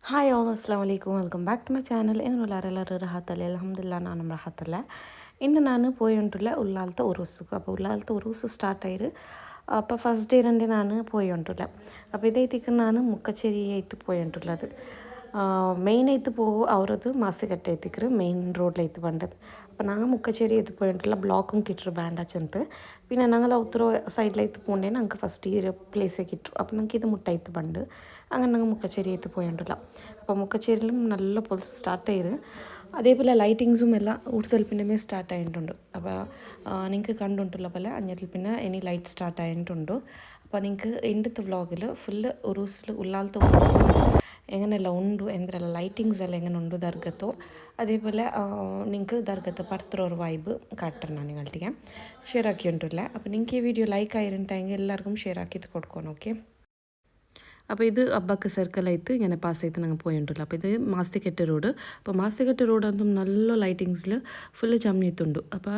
Hi ಆಲ್ ಅಸ್ಲಾಮ್ ವಲೈಕುಮ್ welcome back to my channel ಎಲ್ಲರೂ ರಹತ್ತಲ್ಲ ಅಲ್ಹಮ್ದುಲಿಲ್ಲಾಹ್ ನಾನು ರಹತ್ತಲ್ಲ ഇന്ന് ഞാൻ പോയിട്ടുള്ള ഉള്ളാലത്തെ ഉറൂസുക്ക് അപ്പോൾ ഉള്ളാലത്തെ ഉറൂസ് സ്റ്റാർട്ടായി അപ്പോൾ ഫസ്റ്റ് ഡേ രണ്ട് ഞാൻ പോയിട്ടുള്ള അപ്പോൾ ഇതേത്തേക്ക് ഞാൻ മുക്കച്ചേരി ആയിട്ട് പോയിട്ടുള്ളത് മെയിൻ ആയിട്ട് പോകും അവരത് മാസികಟ್ಟ ಐತಿಕ್ರು മെയിൻ റോഡിലായിട്ട് പണ്ടത് അപ്പോൾ ഞങ്ങൾ മുക്കച്ചേരി ആയിട്ട് പോയിട്ടുള്ള ബ്ലോക്കും കിട്ടರು ಬ್ಯಾಂಡ ചെന്ത് പിന്നെ ഞങ്ങൾ ഉത്തര സൈഡിലായിട്ട് പോകണ്ടേ ഞങ്ങൾക്ക് ഫസ്റ്റ് ഈ ഒരു പ്ലേസേ കിട്ടും അപ്പോൾ ഞങ്ങൾക്ക് ഇത് മുട്ടായിട്ട് പണ്ട് അങ്ങനെ ഞങ്ങൾ മുക്കച്ചേരി ആയിട്ട് പോയിട്ടുള്ള അപ്പോൾ മുക്കച്ചേരിയിലും നല്ല പോലെ സ്റ്റാർട്ട് ചെയ്ത് അതേപോലെ ലൈറ്റിങ്സും എല്ലാം ഊർത്തൽ പിന്നെ സ്റ്റാർട്ട് ആയിട്ടുണ്ട് അപ്പോൾ നിങ്ങൾക്ക് കണ്ടുകൊണ്ടുള്ള പോലെ അഞ്ഞത്തിൽ പിന്നെ ഇനി ലൈറ്റ് സ്റ്റാർട്ട് ആയിട്ടുണ്ട് അപ്പോൾ നിങ്ങൾക്ക് ഇന്നത്തെ വ്ളോഗിൽ ഫുള്ള് ഉറൂസിൽ ഉള്ളാലത്തെ ഉറൂസിൽ എങ്ങനെയെല്ലാം ഉണ്ട് എന്തെല്ലാം ലൈറ്റിങ്സ് എല്ലാം എങ്ങനെ ഉണ്ട് ദർഗത്തോ അതേപോലെ നിങ്ങൾക്ക് ദർഗത്ത് പരത്തൊരു വൈബ് കാട്ടണം നിങ്ങളുടെ ഷെയർ ആക്കിയിട്ടുണ്ടല്ലേ അപ്പോൾ നിങ്ങൾക്ക് ഈ വീഡിയോ ലൈക്ക് ആയിട്ടുണ്ടെങ്കിൽ എല്ലാവർക്കും ഷെയർ ആക്കിയിട്ട് കൊടുക്കണം ഓക്കെ അപ്പോൾ ഇത് അബ്ബക്ക് സർക്കിളായിട്ട് ഇങ്ങനെ പാസ് ചെയ്ത് ഞങ്ങൾ പോയിട്ടുള്ളൂ അപ്പോൾ ഇത് മാസ്തിക്കെട്ട് റോഡ് അപ്പോൾ മാസ്തിക്കെട്ട് റോഡ് അതും നല്ല ലൈറ്റിങ്സിൽ ഫുള്ള് ചമ്മിത്തുണ്ട് അപ്പോൾ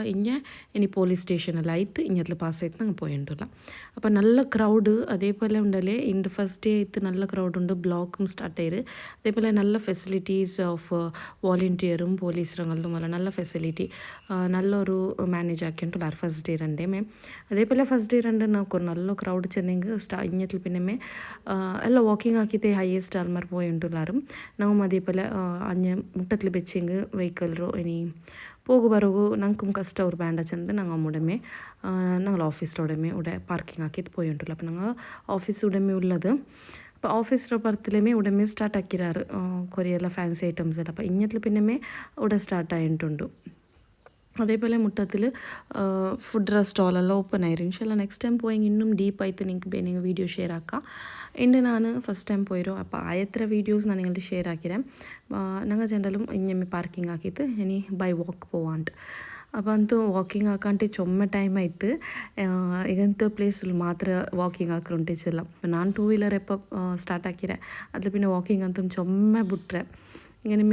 ഇനി പോലീസ് സ്റ്റേഷനിലായിട്ട് ഇങ്ങനത്തെ പാസ് ചെയ്ത് ഞങ്ങൾ പോയിട്ടുള്ള അപ്പോൾ നല്ല ക്രൗഡ് അതേപോലെ ഉണ്ടല്ലേ ഇൻ്റെ ഫസ്റ്റ് ഡേ ആയിട്ട് നല്ല ക്രൗഡുണ്ട് ബ്ലോക്കും സ്റ്റാർട്ട് ചെയ്ത് അതേപോലെ നല്ല ഫെസിലിറ്റീസ് ഓഫ് വോളണ്ടിയറും പോലീസ് രംഗങ്ങളും അല്ല നല്ല ഫെസിലിറ്റി നല്ലൊരു മാനേജ് ആക്കിയിട്ടുള്ള ഫസ്റ്റ് ഡേ രണ്ടേ അതേപോലെ ഫസ്റ്റ് ഡേ രണ്ട് നമുക്ക് നല്ല ಕ್ರೌಡ್ ಚೆಂದಂಗೆ ಇഞ്ഞത്തിൽ പിന്നെ ಎಲ್ಲ ವಾಕಿಂಗ್ ಹಾಕಿದ್ದೆ ಹೈಯೆಸ್ಟ್ ಆಲ್ಮರ್ പോയിട്ടുള്ളാരും ನಾವು അതേപോലെ അഞ്ഞ മുട്ടത്തിൽ വെച്ചെങ്കിൽ വെഹിക്കലോ ഇനി പോകു ബറകു ഞങ്ങൾക്കും കഷ്ടം ഒരു വേണ്ട ചെന്ന് ഞങ്ങൾ ഉടമേ ഞങ്ങൾ ഓഫീസിലുടമേ ഇവിടെ പാർക്കിംഗ് ആക്കിയിട്ട് പോയിട്ടുള്ളൂ അപ്പോൾ ഞങ്ങൾ ഓഫീസ് ഉടമേ ഉള്ളത് അപ്പോൾ ഓഫീസിലെ പുറത്തിലുമേ ഉടമേ സ്റ്റാർട്ട് ആക്കിരാറ് കുറേ എല്ലാം ഫാൻസി ഐറ്റംസ് എല്ലാം അപ്പോൾ ഇഞ്ഞത്തിൽ പിന്നെ ഇവിടെ സ്റ്റാർട്ട് ആയിട്ടുണ്ട് അതേപോലെ മുട്ടത്തിൽ ഫുഡ് സ്റ്റാളെല്ലാം ഓപ്പൺ ആയിരുന്നു ഇൻഷാല്ല നെക്സ്റ്റ് ടൈം പോയെങ്കിൽ ഇന്നും ഡീപ്പായിട്ട് നിങ്ങൾക്ക് വേണമെങ്കിൽ വീഡിയോ ഷെയർ ആക്കാം എൻ്റെ ഞാൻ ഫസ്റ്റ് ടൈം പോയിരോ അപ്പോൾ ആയത്ര വീഡിയോസ് ഞാൻ നിങ്ങളുടെ ഷെയർ ആക്കിരാം ഞങ്ങൾ ചെണ്ടാലും ഇങ്ങനെ പാർക്കിംഗ് ആക്കിയിട്ട് ഇനി ബൈ വാക്ക് പോവാണ്ട് അപ്പോൾ ಅಂತೂ ವಾಕಿಂಗ್ ಹಾಕಂಟೆ ಚೊಮ್ಮೆ ಟೈಮ್ ಆಯ್ತು ಈಗಂತ ಪ್ಲೇಸಲ್ಲಿ ಮಾತ್ರ ವಾಕಿಂಗ್ ಹಾಕೊಂಟಿಸಿಲ್ಲ ನಾನು ಟೂ ವೀಲರ್ ಎಪ್ಪ ಸ್ಟಾರ್ಟ್ ಹಾಕಿರೆ ಅದ್ರ പിന്നെ ವಾಕಿಂಗ್ ಅಂತೂ ಚೊಮ್ಮೆ ಬಿಟ್ರೆ ഇങ്ങനെ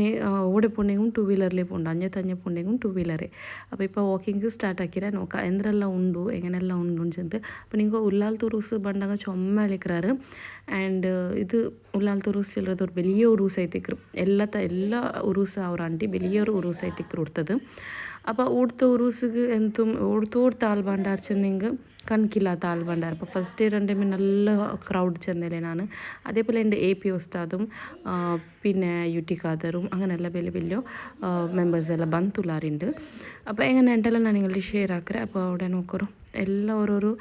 ഓടെ പോണ്ടെങ്കിലും ടു വീലറിലേ പോകണ്ട അഞ്ഞത്തഞ്ഞ പോണ്ടെങ്കിലും ടു വീലറേ അപ്പോൾ ഇപ്പോൾ വാക്കിംഗ് സ്റ്റാർട്ട് ആക്കിയാൽ നോക്കാം എന്തെല്ലാം ഉണ്ടു എങ്ങനെയെല്ലാം ഉണ്ടെന്ന് ചെന്ന് അപ്പോൾ നിങ്ങൾ ഉള്ളാലത്തെ ഉറൂസ് ಬಂದಾಗ ചുമ്മാ ലിക്കറാറ് ಆ್ಯಂಡ್ ಇದು ಉಲ್ಲಾಲ್ತ ಉರೂಸ್ ಚಿಲ್ಲರದು ಅವ್ರು ಬೆಲಿಯ ಉರೂಸ್ ಐತಿಕ್ರು ಎಲ್ಲ ಉರೂಸ್ ಅವ್ರ ಆಂಟಿ ಬೆಲಿಯೋರು ಉರೂಸ್ ಐತಿಕ್ರು ಉಡ್ತದು അപ്പോൾ ഊടുത്ത ഉറൂസുക്ക് എന്തും ഊടുത്തോടുത്ത ആൾബാണ്ടാർ ചെന്നെങ്കിൽ കണക്കില്ലാത്ത ആൾബാണ്ടാർ അപ്പോൾ ഫസ്റ്റ് ഡേ രണ്ട് നല്ല ക്രൗഡ് ചെന്നല്ലേ ഞാൻ അതേപോലെ എൻ്റെ എ പി ഉസ്താദും പിന്നെ യു ടി ഖാദറും അങ്ങനെയുള്ള വലിയ വലിയ മെമ്പേഴ്സ് എല്ലാം ಬಂತುಲಾറുണ്ട് അപ്പോൾ എങ്ങനെ ഉണ്ടല്ലോ ഞാൻ നിങ്ങളുടെ ഷെയർ ആക്കറേ അപ്പോൾ അവിടെ നോക്കറോ എല്ലാം ഓരോരോ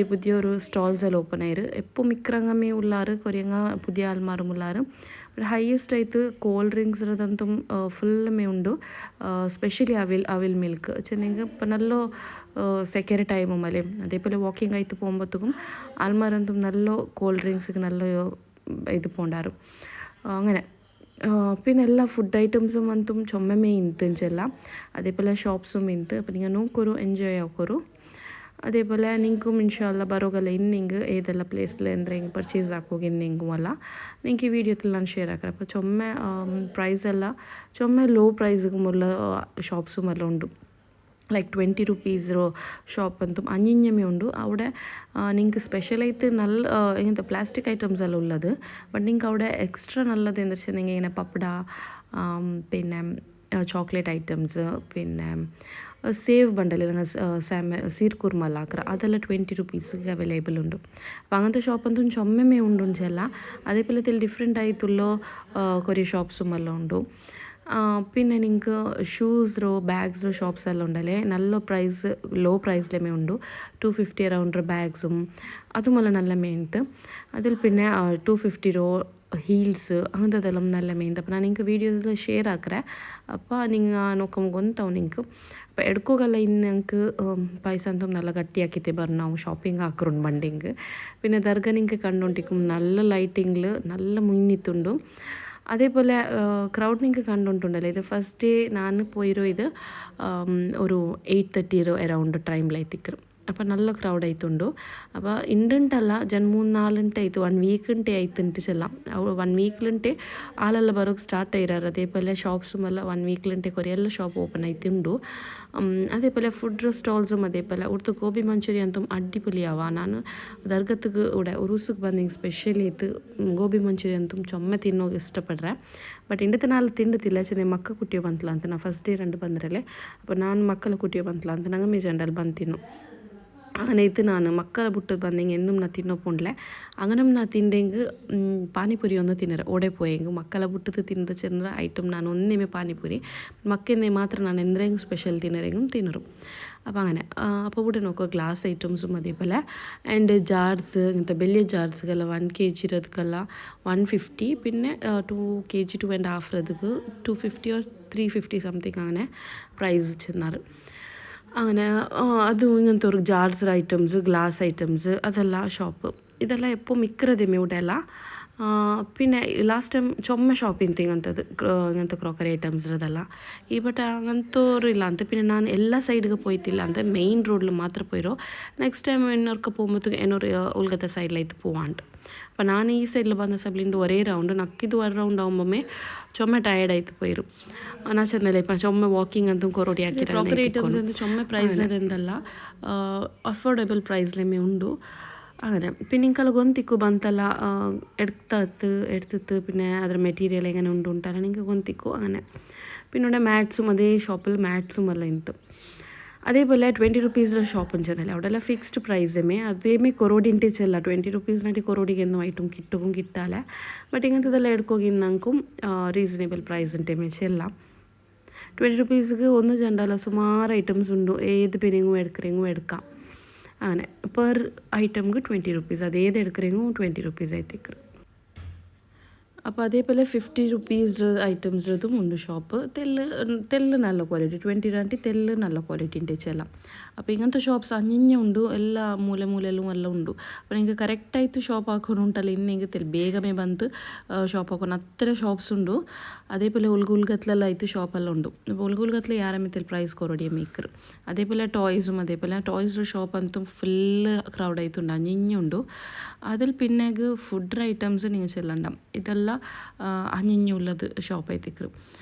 പുതിയ ഒരു സ്റ്റാൾസ് എല്ലാം ഓപ്പൺ ആയിര് എപ്പോൾ മിക്കറങ്ങമ്മേ ഉള്ളാറ് കൊറിയങ്ങ പുതിയ ആൾമാരും ഉള്ളാറ് ಹೈಯೆಸ್ಟ್ ಆಯಿತು ಕೋಲ್ಡ್ ಡ್ರಿಂಕ್ಸ್ ಇರೋದಂತೂ ಫುಲ್ ಮೇ ಉಂಡು ಸ್ಪೆಷಲಿ ಅವಿಲ್ ಮಿಲ್ಕ್ ಚೆನ್ನಂಗೆ ಇപ്പം നല്ല സെക്കൻഡ് ടൈമും അല്ലേ അതേപോലെ വാക്കിംഗ് ആയിട്ട് പോകുമ്പോഴത്തേക്കും ആൾമാരെന്തും നല്ല കോൾഡ് ഡ്രിങ്ക്സ് നല്ല ഇത് പോണ്ടാറ് അങ്ങനെ പിന്നെ എല്ലാ ഫുഡ് ഐറ്റംസും ಅಂತು ചൊമ്മമേ ಇಂತಂಚೆಲ್ಲ അതേപോലെ ഷോപ്സും ಇಂತು അപ്പോൾ നിങ്ങൾ നോക്കൊരു എൻജോയ് ആക്കൊരു അതേപോലെ നിങ്ങൾക്കും ഇൻഷാല്ല ബറോഗല്ല ഇന്നിങ് ഏതെല്ലാം പ്ലേസിൽ എന്തെങ്കിലും പർച്ചേസ് ആക്കുക ഇന്നിങ്ങും അല്ല നിങ്ങൾക്ക് ഈ വീഡിയോത്തിൽ ഞാൻ ഷെയർ ആക്കാം അപ്പോൾ ചുമ്മ പ്രൈസെല്ലാം ചുമ്മ ലോ പ്രൈസുമുള്ള ഷോപ്സും എല്ലാം ഉണ്ട് ലൈക്ക് 20 റുപ്പീസ് ഷോപ്പ് എന്തും അഞ്ഞിഞ്ഞമേ ഉണ്ട് അവിടെ നിങ്ങൾക്ക് സ്പെഷ്യലായിട്ട് നല്ല ഇങ്ങനത്തെ പ്ലാസ്റ്റിക് ഐറ്റംസ് എല്ലാം ഉള്ളത് ബട്ട് നിങ്ങൾക്ക് അവിടെ എക്സ്ട്രാ നല്ലത് എന്താ വെച്ചാൽ നിങ്ങൾ ഇങ്ങനെ പപ്പട പിന്നെ ചോക്ലേറ്റ് ഐറ്റംസ് പിന്നെ സേവ് ബണ്ടൽ സീർ കുർമല്ല ആക്ര അതെല്ലാം 20 റുപ്പീസിಗೆ അവൈലബിൾ ഉണ്ട് അപ്പോൾ അങ്ങനത്തെ ഷോപ്പ് എന്തും ചൊമ്മമേ ഉണ്ടെന്നല്ല അതേപോലെ ഡിഫറെൻ്റ് ആയിട്ടുള്ള കുറേ ഷോപ്സും എല്ലാം ഉണ്ട് പിന്നെ നിങ്ങൾക്ക് ഷൂസ് ബാഗ്സ് ഷോപ്സ് എല്ലാം ഉണ്ടല്ലേ നല്ല പ്രൈസ് ലോ പ്രൈസിലേ ഉണ്ട് 250 അറൗണ്ട് ബാഗ്സും അതുമല്ല നല്ല മെയിൻത്ത് അതിൽ പിന്നെ 250 ഹീൽസ് അങ്ങനത്തെതെല്ലാം നല്ല മെയിൻ അപ്പോൾ ഞാൻ നിങ്ങൾക്ക് വീഡിയോസിൽ ഷെയർ ആക്കറേ അപ്പോൾ നിങ്ങൾ നോക്കുമ്പോൾ ಗೊತ್ತಾವು നിങ്ങൾക്ക് അപ്പോൾ എടുക്കുകയല്ല ഇന്ന് ഞങ്ങൾക്ക് പൈസ എന്തും നല്ല കട്ടിയാക്കിയിട്ട് പറഞ്ഞാവും ഷോപ്പിംഗ് ആക്കറുണ്ട് ബണ്ടിങ് പിന്നെ ദർഗ നിങ്ങൾക്ക് കണ്ടുകൊണ്ടിരിക്കും നല്ല ലൈറ്റിങ്ങിൽ നല്ല മുന്നിത്തുണ്ട് അതേപോലെ ക്രൗഡ് നിങ്ങൾക്ക് കണ്ടുകൊണ്ടുണ്ടല്ലോ ഇത് ഫസ്റ്റ് ഡേ ഞാൻ പോയിരോ ഇത് ഒരു 8:30 അറൗണ്ട് ടൈമിലായിത്തിക്കറും അപ്പോൾ നല്ല ಕ್ರೌಡ್ ಆಯ್ತುಂಡು അപ്പോൾ ಇಂಡುಂಟಲ್ಲ ಜನ 3-4 ಗಂಟೆ ಆಯಿತು 1 ವೀಕ್ ಗಂಟೆ ಆಯ್ತುಂಟು ಚೆಲ್ಲ 1 ವೀಕ್ಲಂಟೆ ಆಲೆಲ್ಲ ಬರೋಕ್ಕೆ ಸ್ಟಾರ್ಟ್ ಆಯ್ಯಾರ അതേപോലെ ഷോപ്സും എല്ലാം 1 വീക്കിലുണ്ട് കുറേ എല്ലാം ഷോപ്പ് ഓപ്പൺ ആയിട്ടുണ്ട് അതേപോലെ ഫുഡ് സ്റ്റാൾസും അതേപോലെ ഇവിടുത്തെ ഗോബി മഞ്ചൂരി ಅಂತು അടിപൊളിയാവാ ನಾನು ದರ್ಗತ್ಗೆ ഇവിടെ ഉറൂസിಗೆ ಬಂದಿಗೆ ಸ್ಪೆಷಲಿ ಇದು ಗೋಬಿ ಮಂಚೂರಿ ಅಂತೂ ಚೊಮ್ಮೆ ತಿನ್ನೋಕೆ ಇಷ್ಟಪಡ್ರೆ ಬಟ್ ಇಂಡത്തെ ನಾಲ್ ತಿಂಡುತ್ತಿಲ್ಲ ಚೆನ್ನ ಮಕ್ಕ ಕುಟ್ಟಿಯೋ ಬಂತಲ್ಲ ಅಂತ ನಾ ಫಸ್ಟ್ ಡೇ 2 ಬಂದ್ರಲ್ಲೇ അപ്പോൾ ನಾನು ಮಕ್ಕಳ ಕುಟ್ಟಿಯೋ ಬಂತಲ್ಲ ಅಂತ ನಂಗೆ ಮೇಜಂಡಲ್ಲಿ ಬಂದು ತಿನ್ನು അങ്ങനെ ഇത് ನಾನು ಮಕ್ಕಳ ಬಿಟ್ಟು ಬಂದೆಂಗೆ എന്നും ನಾ ತಿನ್ನೋಪುಂಡ್ಲೆ അങ്ങനെ ನಾ ತಿಂದೆಂಗೆ ಪಾನಿಪುರಿ ಒಂದು ತಿನ್ನರೆ ಓಡೆ പോയെങ്കിൽ ಮಕ್ಕಳ ಬಿಟ್ಟು ತಿನ್ನರೆ ചെന്ന ഐറ്റം ನಾನು ഒന്നേമേ പാനിപൂരി മക്കന്നെ മാത്രം ನಾನು എന്തെങ്കിലും സ്പെഷ്യൽ തിന്നരെങ്കിലും തിന്നറും അപ്പോൾ അങ്ങനെ അപ്പോൾ ഇവിടെ നോക്കുക ഗ്ലാസ് ഐറ്റംസും അതേപോലെ ആൻഡ് ജാർസ് ഇങ്ങനത്തെ വലിയ ജാർസുകളെല്ലാം 1 kg ഇರೋದಕ್ಕೆಲ್ಲ 150 പിന്നെ 2 kg 2.5 ഇರೋದಕ್ಕೆ 250 or 350 സംതിങ് അങ്ങനെ പ്രൈസ് ചെന്നാറ് അങ്ങനെ അതും ഇങ്ങനത്തെ ഒരു ജാർസ് ഐറ്റംസ് ഗ്ലാസ് ഐറ്റംസ് അതെല്ലാം ഷോപ്പ് ഇതെല്ലാം എപ്പോൾ മിക്കറതേമേ ഇവിടെ അല്ല പിന്നെ ലാസ്റ്റ് ടൈം ചുമ ഷോപ്പിಂಗ್ തിങ്ങಂತದ್ದು ഇങ്ങനത്തെ ക്രോക്കറി ഐറ്റംസ് ഇರೋದಲ್ಲ ಈ ಬಟ್ അങ്ങനത്തോರು ಇಲ್ಲ ಅಂತ പിന്നെ ನಾನು ಎಲ್ಲ ಸೈಡ್ಗೆ പോയിട്ടില്ല ಅಂತ മെയിൻ റോഡിൽ മാത്രം പോയിരോ നെക്സ്റ്റ് ടൈം എന്നൊക്കെ പോകുമ്പോൾ എന്നൊരു ഉൾഗത്തെ സൈഡിലായിട്ട് പോവാണ്ട് അപ്പോൾ ನಾನು ഈ സൈഡിൽ ಬಂದ ಸಬ್ಲಿಂಡು ഒരേ റൗണ്ട് നക്കിത് ഒരു റൗണ്ട് ആകുമ്പോൾ ചുമ ടയർഡ് ആയിട്ട് പോയിരും ನಾ ಚೆನ್ನಲ್ಲ ಇಪ್ಪ ಚೊಮ್ಮೆ ವಾಕಿಂಗ್ ಅಂತೂ ಕೊರೋಡಿ ಹಾಕಿರ ಕ್ರಾಕರಿ ಐಟಮ್ಸ್ ಅಂತ ചുമ പ്രൈസിനതെന്തല്ല അഫോർഡബിൾ പ്രൈസിലേമേ ഉണ്ട് അങ്ങനെ പിന്നെ എനിക്കല്ല ഗൊന്തിക്കു ಬಂತಲ್ಲ എടുത്തിട്ട് പിന്നെ ಅದರ മെറ്റീരിയൽ എങ്ങനെ ഉണ്ടല്ല എനിക്ക് ഗൊന്തിക്കു അങ്ങനെ പിന്നെ ഇവിടെ മാറ്റ്സും അതേ ഷോപ്പിൽ മാറ്റ്സും എല്ലാം ഇತ್ತು അതേപോലെ 20 റുപ്പീസിൻ്റെ ഷോപ്പും ചെന്നല്ലേ അവിടെല്ലാം ഫിക്സ്ഡ് പ്രൈസേമേ അതേമേ കൊറോഡിൻ്റെ ചെല്ല 20 റുപ്പീസിനായിട്ട് കൊറോഡിക്ക് എന്നും ആയിട്ടും കിട്ടും കിട്ടാല ബട്ട് ഇങ്ങനത്തെതെല്ലാം എടുക്കുകയും നമുക്കും റീസണബിൾ പ്രൈസിൻ്റെ ചെല്ലാം 20 റുപ്പീസിക്ക് ഒന്നും ചെണ്ടല്ല സുമാർ ഐറ്റംസ് ഉണ്ട് ഏത് പിന്നെങ്ങും എടുക്കാം അങ്ങനെ പെർ ഐറ്റംക്ക് 20 റുപ്പീസ് അതേത് എടുക്കറെങ്കും 20 റുപ്പീസ് ആയിത്തേക്ക് അപ്പോൾ അതേപോലെ 50 റുപ്പീസ് ഐറ്റംസും ഉണ്ട് ഷോപ്പ് തെല്ല് നല്ല ക്വാളിറ്റി 20 റാണ്ടി തെല്ല് നല്ല ക്വാളിറ്റി ഉണ്ട് ചെല്ലാം അപ്പോൾ ഇങ്ങനത്തെ ഷോപ്സ് ഉണ്ട് എല്ലാ മൂലയിലും എല്ലാം ഉണ്ട് അപ്പോൾ നിങ്ങൾക്ക് കറക്റ്റായിട്ട് ഷോപ്പ് ಹಾಕೋನುಂಟಲ್ಲ ಇನ್ನೆಂಗೆ ತೆಲ್ ಬೇಗಮೇ ಬಂದು ഷോപ്പ് ಹಾಕೋನು അത്ര ഷോപ്സ് ഉണ്ട് അതേപോലെ ഉൾഗുൽഗത്തിലെല്ലാം ആയിട്ട് ഷോപ്പെല്ലാം ഉണ്ട് അപ്പോൾ ഉൾഗുൽഗത്തിൽ ಯಾರಮೇ ತೆಲ್ ಪ್ರೈಸ್ ಕೊರಡಿಯ ಮೇಕರ್ അതേപോലെ ടോയ്സും അതേപോലെ ടോയ്സ് ഷോപ്പ് ಅಂತೂ ഫുള്ള് ക്രൗഡ് ആയിട്ടുണ്ട് അഞ്ഞുണ്ട് അതിൽ പിന്നെ ഫുഡ് ഐറ്റംസ് നിങ്ങൾ ചെല്ലണ്ട ഇതെല്ലാം അഞ്ഞുള്ളത് ഷോപ്പ് ആയിത്തേക്ക്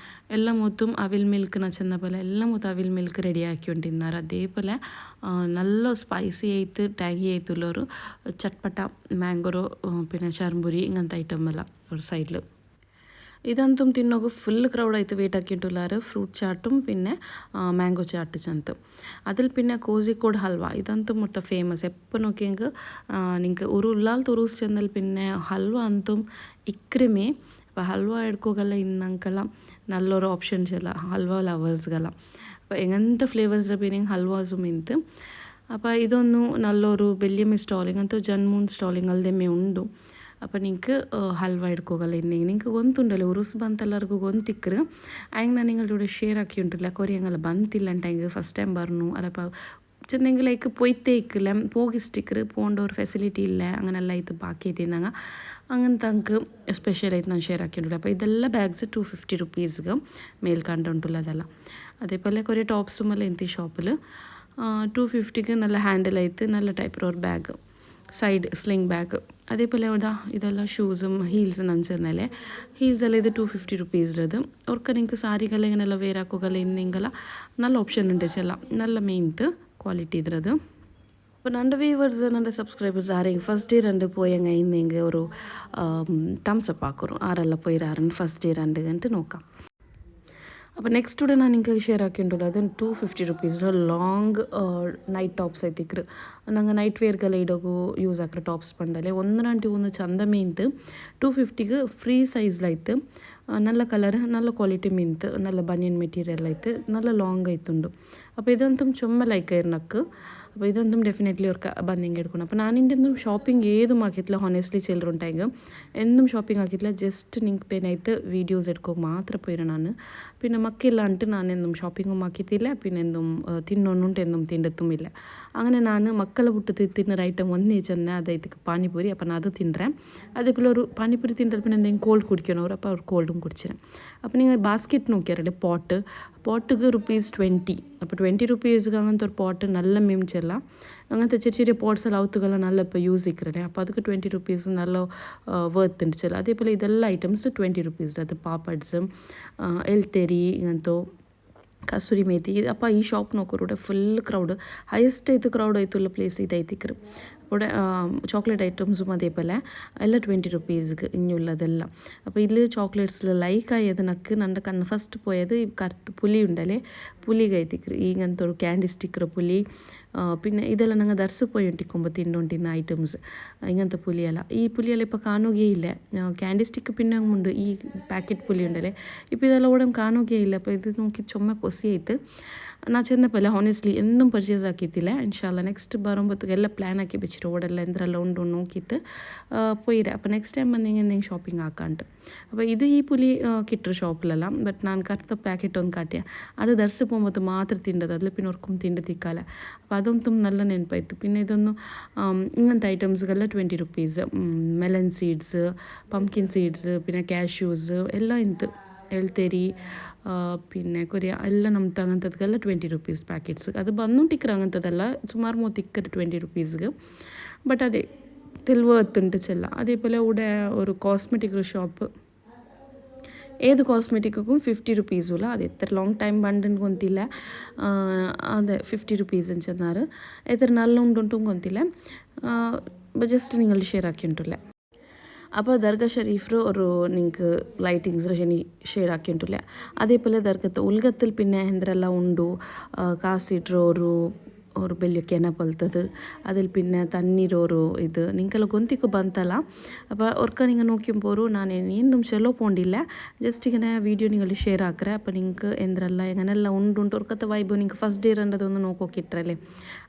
എല്ലാം മൊത്തം അവിൽ മിൽക്ക് ചെന്ന പോലെ എല്ലാം മൊത്തം അവിൽ മിൽക്ക് റെഡി ആക്കിക്കൊണ്ടിരുന്നാറ് അതേപോലെ നല്ല സ്പൈസി ആയിട്ട് ടാങ്കി ആയിട്ടുള്ളൊരു ചട്പട്ട മാംഗോറോ പിന്നെ ചർമ്പുരി ഇങ്ങനത്തെ ഐറ്റം എല്ലാം ഒരു സൈഡിൽ ഇದಂತೂ ತಿನ್ನೋಕೆ ಫುಲ್ ಕ್ರೌಡ್ ಆಯಿತು ವೇಟ್ ಹಾಕಿಂಟುಲ್ಲಾರು ಫ್ರೂಟ್ ಚಾಟುം പിന്നെ മാംഗോ ചാട്ട് ചന്ത് അതിൽ പിന്നെ കോഴിക്കോട് ഹൽവ ഇದಂತೂ മൊത്തം ഫേമസ് എപ്പോൾ നോക്കിയെങ്കിൽ നിങ്ങൾക്ക് ഒരു ഉള്ളാലത്തെ ഉറൂസ് ചെന്നാൽ പിന്നെ ഹൽവ ಅಂತು ഇക്രമേ അപ്പോൾ ഹൽവ എടുക്കുകയെല്ലാം ഇന്നಂಕെല്ലാം നല്ലൊരു ഓപ്ഷൻസ് അല്ല ഹൽവ ലവേഴ്സ്ಗೆಲ್ಲ അപ്പോൾ എങ്ങനത്തെ ഫ്ലേവേഴ്സിൻ്റെ പിന്നെ ഹൽവാസും ಇಂತು അപ്പോൾ ഇതൊന്നു നല്ലൊരു വലിയ സ്റ്റാളിംഗ് ಅಂತೂ ജന്മൂൺ സ്റ്റാളിംഗ് ಅಲ್ಲದೆ ഉണ്ട് അപ്പോൾ നിങ്ങൾക്ക് ഹൽവ എടുക്കുകയല്ല ഇന്നെങ്കിൽ നിങ്ങൾക്ക് ഗൊന്തുണ്ടല്ലോ ഉറുസ് ಬಂತಲ್ಲರಿಗೂ ഗൊന്തിಕ್ಕರು ಆಗ ನಾನು നിങ്ങളുടെ ഷെയർ ആക്കിയിട്ടുണ്ടില്ല കുറേ ഞങ്ങൾ ಬಂತಿಲ್ಲ ಅಂತ ഫസ്റ്റ് ടൈം പറഞ്ഞു അല്ലപ്പോൾ ചെന്നെങ്കിൽ ലൈക്ക് പൊയ്ത്തേക്കില്ല പോകിസ്റ്റിക്കർ പോകേണ്ട ഒരു ഫെസിലിറ്റി ഇല്ല അങ്ങനെല്ലാം ഇത് ബാക്കി എത്തിയിരുന്നാங்க അങ്ങനത്തെ എനിക്ക് സ്പെഷ്യലായിട്ട് ഞാൻ ഷെയർ ആക്കിയിട്ടുണ്ട് അപ്പോൾ ഇതെല്ലാം ബാഗ്സ് 250 റുപ്പീസ്ಗೆ മേൽ കണ്ടുകൊണ്ടുള്ള അതെല്ലാം അതേപോലെ കുറേ ടോപ്സും എല്ലാം എന്ത് ഷോപ്പിൽ 250ക്ക് നല്ല ഹാൻഡിലായിട്ട് നല്ല ടൈപ്പ് ഒരു ബാഗ് സൈഡ് സ്ലിംഗ് ബാഗ് അതേപോലെ ഇതെല്ലാം ഷൂസും ഹീൽസും നനച്ചെന്നല്ലേ ഹീൽസെല്ലാം ഇത് 250 റുപ്പീസിലത് അവർക്ക് നിങ്ങൾക്ക് സാരിಗೆಲ್ಲ ഇങ്ങനെಲ್ಲ ವೇರ್ ಹಾಕೋಗಲ್ಲ ಇನ್ನೆಂಗೆಲ್ಲ നല്ല ഓപ്ഷൻ ഉണ്ട് ചെല്ലാം നല്ല മെയിൻത്ത് ക്വാളിറ്റി ഇದ್ರದು അപ്പോൾ ನನ್ನ വ്യൂവേഴ്സ് ನನ್ನ സബ്സ്ക്രൈബേഴ്സ് ആരെങ്കിലും ഫസ്റ്റ് ഡേ 2 പോയെങ്ക ഇന്നെങ്കിൽ ഒരു തംസപ്പ് ആക്കും ആരെല്ലാം പോയിരാറുണ്ട് ഫസ്റ്റ് ഡേ 2 ഗಂಟೆ നോക്കാം അപ്പോൾ നെക്സ്റ്റ് ഇവിടെ ನಾನು നിങ്ങൾക്ക് ഷെയർ ആക്കിയിട്ടുള്ളത് ಅದು 250 ರುಪೀಸ್ ಲಾಂಗ್ ನೈಟ್ ಟಾಪ್ಸ್ ಐತಿಕ್ರು ನಂಗೆ ನೈಟ್ ವೇರ್ಗೆಲ್ಲ ಇಡೋಕು ಯೂಸ್ ಆಕ್ರೆ ಟಾಪ್ಸ್ ಬಂಡಲೆ ಒಂದು ಚಂದ ಮೀನ್ತು 250ಗೆ ಫ್ರೀ ಸೈಜ್ಲಾಯ್ತು നല്ല കളർ നല്ല ക്വാളിറ്റി മീൻത്ത് നല്ല ബനിയൻ മെറ്റീരിയൽ ആയിട്ട് നല്ല ലോങ് ആയിട്ടുണ്ട് അപ്പോൾ ഇതൊന്നും ചുമ്മാ ലൈക്കായിരുന്നു അപ്പോൾ ഇതൊന്നും ഡെഫിനറ്റ്ലി അവർക്ക് ಬಂದಿಂಗೆ എടുക്കണം അപ്പോൾ ನಾನಿಂದ ഒന്നും ഷോപ്പിംഗ് ഏതും ആക്കിയിട്ടില്ല ഹോനെസ്റ്റ്ലി ചെല്ലുണ്ടായെങ്കിൽ എന്നും ഷോപ്പിംഗ് ആക്കിയിട്ടില്ല ജസ്റ്റ് നിങ്ങൾക്ക് പേനായിട്ട് വീഡിയോസ് എടുക്കുക മാത്രം പോയിരും ನಾನು പിന്നെ മക്കില്ലാണ്ട് ನಾನೆന്നും ഷോപ്പിങ്ങും ആക്കിയിട്ടില്ല പിന്നെ എന്തും തിന്നൊന്നുണ്ട് എന്നും തിന്നത്തുമില്ല അങ്ങനെ ನಾನು ಮಕ್ಕಳ ಬಿಟ್ಟು ತಿನ್ನೋ ಐಟಮ್ ಒಂದೇ ಚೆನ್ನ ಅದೈತಕ್ಕೆ ಪಾನಿಪುರಿ അപ്പോൾ ನಾನು ಅದು ತಿಂದ್ರೆ അതേപോലെ ഒരു പാനിപൂരി തിന്നിട്ട് പിന്നെ എന്തെങ്കിലും കോൾഡ് കുടിക്കണവർ അപ്പോൾ അവർ കോൾഡും കുടിച്ചിരും അപ്പോൾ നിങ്ങൾ ബാസ്ക്കറ്റ് നോക്കിയാറല്ലേ പോട്ടുക്ക് ₹20 അപ്പോൾ 20 റുപ്പീസ്ക്ക് അങ്ങനത്തെ ഒരു പോട്ട് നല്ല മീൻസെല്ലാം അങ്ങനത്തെ ചെറിയ ചെറിയ പോട്ട്സ് എല്ലാം ഔത്തുകളെല്ലാം നല്ല ഇപ്പോൾ യൂസ് ഇക്കറല്ലേ അപ്പോൾ ಅದಕ್ಕೆ 20 ರುಪೀಸ್ നല്ല ವರ್ತ್ ഉണ്ട് ചില അതേപോലെ ഇതെല്ലാം ഐറ്റംസ് 20 ರುಪೀಸ್ ಅದು ಪಾಪಡ್ಸ್ ಎಲ್ತೆರಿ ಇಂಗಂತೂ ಕಸೂರಿ ಮೇಥಿ ಅಪ್ಪ ಈ ಶಾಪ್ ನೋಕೋರು ಫುಲ್ ಕ್ರೌಡ್ ಹೈಯೆಸ್ಟ್ ಐತು ಕ್ರೌಡ್ ಐತುಲ್ಲ ಪ್ಲೇಸ್ ಇದೈತಿಕ್ರು ഇവിടെ ചോക്ലേറ്റ് ഐറ്റംസും അതേപോലെ എല്ലാം 20 റുപ്പീസ്ക്ക് ഇനിയുള്ളതെല്ല അപ്പോൾ ഇതിൽ ചോക്ലേറ്റ്സിൽ ലൈക്കായത് നക്ക് നൻ്റെ കണ്ണ് ഫസ്റ്റ് പോയത് ഈ കറുത്ത് പുലി ഉണ്ടല്ലേ പുലി കയറ്റിക്കറ് ഈ ഇങ്ങനത്തെ ഒരു ക്ಯಾಂಡಿ ಸ್ಟಿಕ್ಕರ್ പുലി പിന്നെ ഇതെല്ലാം ഞങ്ങൾ ദർശ പോയി ഒട്ടിക്കുമ്പോൾ തിന്നോണ്ടിരുന്ന ഐറ്റംസ് ഇങ്ങനത്തെ പുലിയല്ല ഈ പുലിയെല്ലാം ഇപ്പോൾ കാണുകയില്ല ക്ಯಾಂಡಿ സ്റ്റിക്ക് പിന്നെ ഉണ്ട് ഈ ಪ್ಯಾಕೆಟ್ പുലി ഉണ്ടല്ലേ ഇപ്പോൾ ഇതെല്ലാം ഓടം കാണുകയില്ല അപ്പോൾ ഇത് നോക്കി ചുമ കൊസിയായിട്ട് ನಾ ಚೆನ್ನಪ್ಪಲ್ಲ ಹಾನೆಸ್ಟ್ಲಿ ಎಂದೂ ಪರ್ಚೇಸ್ ಹಾಕಿತ್ತಿಲ್ಲ ಇನ್ಶಾಲ್ಲ ನೆಕ್ಸ್ಟ್ ಬರೋಂಬತ್ತಿಗೆ ಎಲ್ಲ ಪ್ಲ್ಯಾನ್ ಹಾಕಿ ಬೆಚ್ಚಿರು ಓಡೆಲ್ಲ ಎಂದ್ರೆಲ್ಲ ಉಂಡು ನೋಕಿತ್ತು പോയിര അപ്പോൾ നെക്സ്റ്റ് ടൈം വന്നെങ്കിൽ എന്തെങ്കിലും ഷോപ്പിംഗ് ആക്കാണ്ട് അപ്പോൾ ഇത് ഈ പുലി കിട്ടൊരു ഷോപ്പിലെല്ലാം ബട്ട് ನಾನು ಕರ್ತ ಪ್ಯಾಕೆಟ್ ಒಂದು ಕಾಟ್ಯ ಅದು ಧರಿಸಿ പോകുമ്പോൾ ಮಾತ್ರ ತಿಂಡದು അതിൽ പിന്നെ ഒർക്കും ತಿಂಡು ತಿಕ್ಕಾಲ അപ്പോൾ അതൊന്നും നല്ല ನೆನಪಾಯಿತು പിന്നെ ഇതൊന്നു ഇങ്ങനത്തെ ഐറ്റംസ്ಗೆಲ್ಲ 20 rupees melon seeds pumpkin seeds പിന്നെ ಕ್ಯಾಶ್ಯೂಸ್ ಎಲ್ಲ ಇಂತು ಎಳ್ತೆರಿ പിന്നെ കൊറിയ എല്ലാം നമുക്ക് അങ്ങനത്തದಕ್ಕೆಲ್ಲ 20 ರುಪೀಸ್ ಪ್ಯಾಕೆಟ್ಸ್ ಅದು ಬಂದುಂಟಿಕ್ರ അങ്ങനത്തದಲ್ಲ ಸುಮಾರು ಮೂತಿಕ್ಕರು 20 ರುಪೀಸ್ಗೆ ಬಟ್ ಅದೇ ತಿಳಿವತ್ತುಂಟು ಚೆಲ್ಲ അതേപോലെ ഇവിടെ ഒരു കോസ്മെറ്റിക് ഷോപ്പ് ഏത് കോസ്മെറ്റിക്കും 50 റുപ്പീസുള്ള അത് എത്ര ലോങ് ടൈം ಬಂಡು ಗೊತ್ತಿಲ್ಲ ಅದೇ 50 ರುಪೀಸ್ എന്ന് ചെന്നാറ് എത്ര നല്ല ഉണ്ടും ಗೊತ್ತಿಲ್ಲ ജസ്റ്റ് നിങ്ങൾ ഷെയർ ആക്കിയിട്ടുള്ള അപ്പോൾ ദർഗ ഷരീഫിൽ ഒരു നിങ്ങൾക്ക് ലൈറ്റിങ്സ് ഷെയർ ആക്കിയിട്ടില്ല അതേപോലെ ദർഗത്ത് ഉൽഗത്തിൽ പിന്നെ എന്തെല്ലാം ഉണ്ടു കാസിട്ര ഒരു വലിയ ಕೆನ ಬಲ್ತದು അതിൽ പിന്നെ തണ്ണീരൊരു ഇത് നിങ്ങൾക്കെല്ലാം ഗൊന്തിക്ക് ಬಂತಲ್ಲ അപ്പോൾ ഒർക്ക നിങ്ങൾ നോക്കുമ്പോൾ ನಾನು എന്തും ചെല്ലോ പോണ്ടില്ല ജസ്റ്റ് ഇങ്ങനെ വീഡിയോ നിങ്ങൾ ഷെയർ ആക്കറ അപ്പോൾ നിങ്ങൾക്ക് എന്തെല്ലാം എങ്ങനെല്ലാം ഉണ്ടുണ്ട് ഒർക്കത്തെ വൈബ് നിങ്ങൾക്ക് ഫസ്റ്റ് ഡേ രണ്ടതൊന്ന് നോക്കിയിട്ടല്ലേ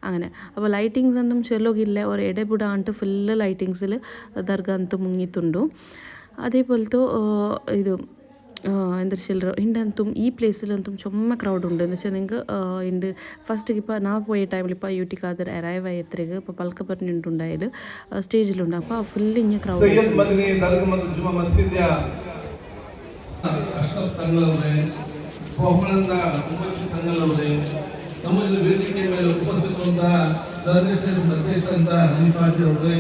അങ്ങനെ അപ്പോൾ ലൈറ്റിങ്സ് ഒന്നും ചെല്ലോಗಿಲ್ಲ ഒരു എടപെടാണ്ട് ഫുള്ള് ലൈറ്റിങ്സിൽ ദർഗ ಅಂತೂ മുങ്ങിത്തുണ്ടു അതേപോലത്തെ ഇത് എന്താ ചില്ലറ ഇണ്ടಂತೂ ഈ പ്ലേസിലಂತೂ ചുമ്മാ ക്രൗഡ് ഉണ്ട് എന്ന് വെച്ചാൽ നിങ്ങൾക്ക് ഉണ്ട് ഫസ്റ്റ് ഇപ്പോൾ ഞാൻ പോയ ടൈമിൽ ഇപ്പോൾ യൂട്ടിക്കാതെ അറൈവ് ആയത്രയ്ക്ക് ഇപ്പോൾ പൽക്കപ്പറിനുണ്ടായാൽ സ്റ്റേജിലുണ്ട് അപ്പോൾ ഫുള്ള് ഇങ്ങനെ ക്രൗഡ് ನಮ್ಮಲ್ಲಿ ವೇದಿಕೆ ಮೇಲೆ ಉಪಸ್ಥಿತವಂತಹ ಅಧ್ಯಕ್ಷ ಅಂತ ಹನಿಫಾಜಿ ಅವರೇ,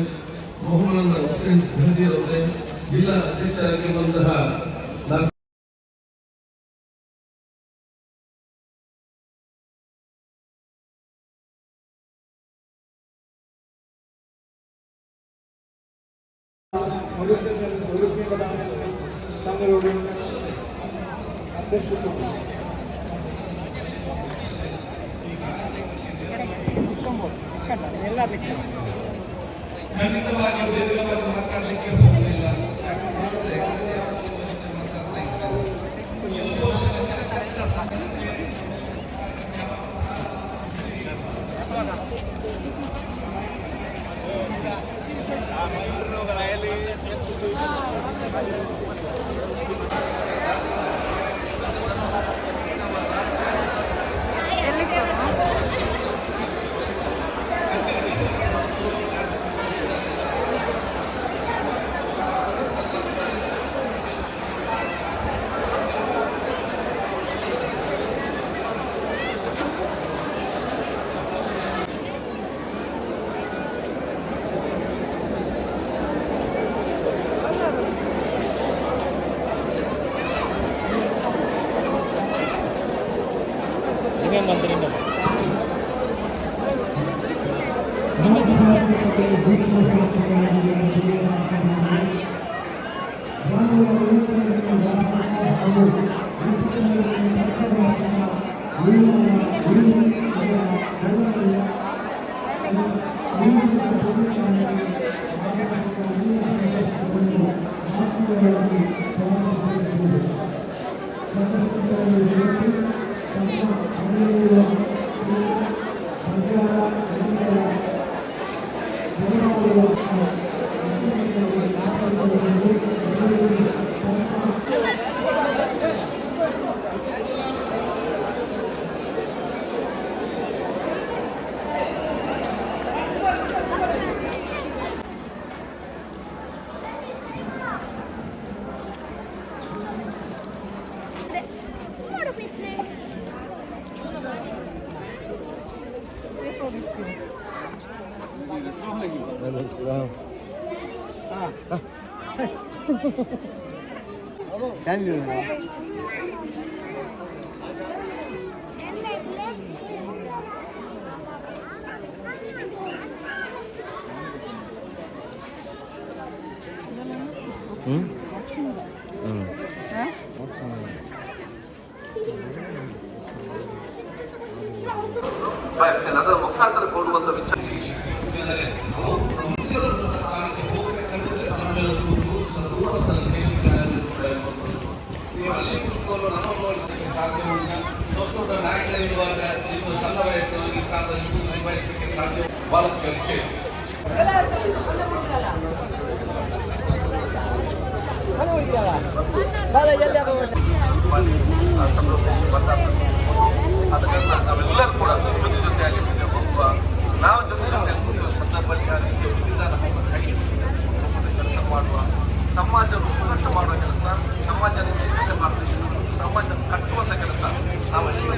ಮೊಹಮ್ಮದ್ ಹುಸೇನ್ ಸಿಂಧಿ ಅವರೇ, ಜಿಲ್ಲಾ ಅಧ್ಯಕ್ಷರಾಗಿರುವಂತಹ തങ്ങളോട് അധ്യക്ഷത്വം ಖಂಡಿತವಾಗಿ ಬೇರೆಯವರು ಮಾತಾಡಲಿಕ್ಕೆ ಹೋಗಲಿಲ್ಲ. ಅದರ ಮುಖಾಂತರ ಕೊಡುವಂತ ವಿಚಾರ ನಾಯಕರಿರುವಾಗ ನಿಮ್ಮ ಸಣ್ಣ ವಯಸ್ಸಿನಲ್ಲಿ ಸಾಧನೆ ನಿರ್ವಹಿಸಲಿಕ್ಕೆ ಸಾಧ್ಯ ಬಹಳ ಚರ್ಚೆ ಅದಕ್ಕೆಲ್ಲ ನಾವೆಲ್ಲರೂ ಕೂಡ ಜೊತೆ ಜೊತೆಯಾಗಿ ಒಬ್ಬ ನಾವು ಜೊತೆ ಜೊತೆ ಕೂಡುವ ಸಂದರ್ಭದಲ್ಲಿ ಕೆಲಸ ಮಾಡುವ ಸಮಾಜ ಉನ್ನತ ಮಾಡುವ ಕೆಲಸ ಸಮಾಜ ಮಾಡ್ತೀವಿ ಸಮಾಜ ಕಟ್ಟುವಂಥ ಕೆಲಸ ನಾವೆಲ್ಲರೂ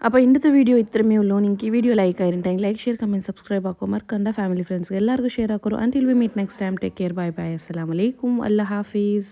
അപ്പോൾ ഇന്നത്തെ വീഡിയോ ഇത്രമേ ഉള്ളൂ. നിങ്ങൾക്ക് ഈ വീഡിയോ ലൈക്ക് ആയിട്ടുണ്ടെങ്കിൽ ലൈക്ക് ഷെയർ കമൻറ്റ് സബ്സ്ക്രൈബ് ആക്കോ മറക്കണ്ട. ഫാമിലി ഫ്രണ്ട്സ്ಗೆ എല്ലാവർക്കും share ആക്കോ. Until we meet next time, take care, bye bye, assalamu alaikum, Allah hafiz.